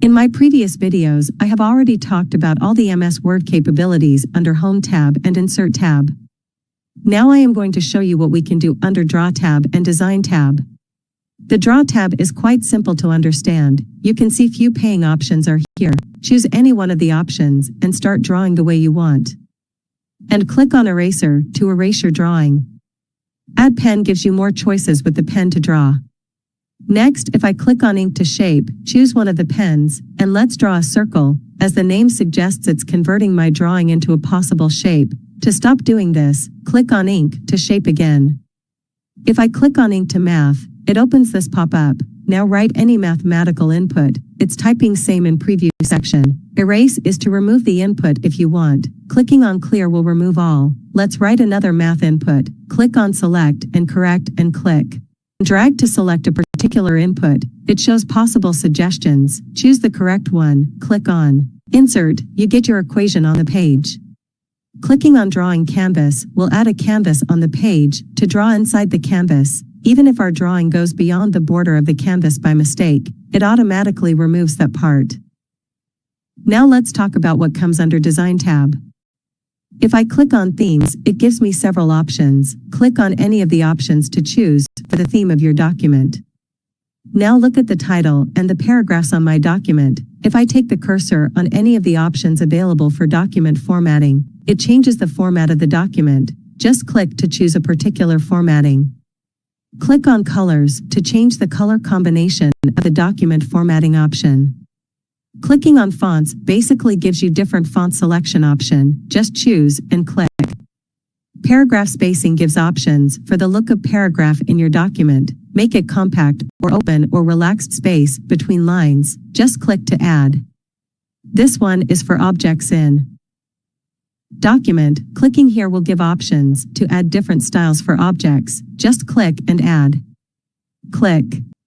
In my previous videos, I have already talked about all the MS Word capabilities under Home tab and Insert tab. Now I am going to show you what we can do under Draw tab and Design tab. The Draw tab is quite simple to understand. You can see few paying options are here. Choose any one of the options and start drawing the way you want. And click on Eraser to erase your drawing. Add Pen gives you more choices with the pen to draw. Next, if I click on Ink to Shape, choose one of the pens, and let's draw a circle. As the name suggests, it's converting my drawing into a possible shape. To stop doing this, click on Ink to Shape again. If I click on Ink to Math, it opens this pop-up. Now write any mathematical input. It's typing same in preview section. Erase is to remove the input if you want. Clicking on Clear will remove all. Let's write another math input. Click on Select and Correct and click. Drag to select a particular input. It shows possible suggestions. Choose the correct one. Click on Insert. You get your equation on the page. Clicking on Drawing Canvas will add a canvas on the page to draw inside the canvas. Even if our drawing goes beyond the border of the canvas by mistake, it automatically removes that part. Now let's talk about what comes under Design tab. If I click on Themes, it gives me several options. Click on any of the options to choose for the theme of your document. Now look at the title and the paragraphs on my document. If I take the cursor on any of the options available for document formatting, it changes the format of the document. Just click to choose a particular formatting. Click on Colors to change the color combination of the document formatting option. Clicking on Fonts basically gives you different font selection option. Just choose and click. Paragraph spacing gives options for the look of paragraph in your document. Make it compact or open or relaxed space between lines. Just click to add. This one is for objects in document. Clicking here will give options to add different styles for objects. Just click and add. Click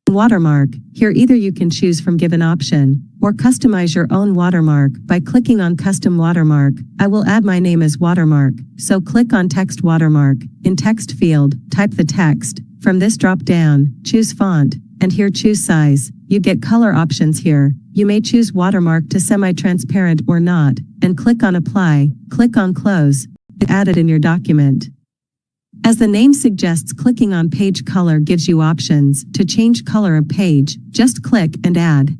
Watermark. Here either you can choose from given option or customize your own watermark by clicking on Custom Watermark. I will add my name as watermark, so click on Text Watermark. In text field, type the text. From this drop down, choose font, and here choose size. You get color options here. You may choose watermark to semi-transparent or not, and click on Apply. Click on Close to add it in your document. As the name suggests, clicking on Page Color gives you options to change color of page. Just click and add.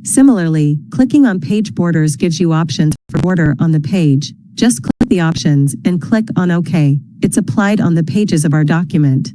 Similarly, clicking on Page Borders gives you options for border on the page. Just click the options and click on OK. It's applied on the pages of our document.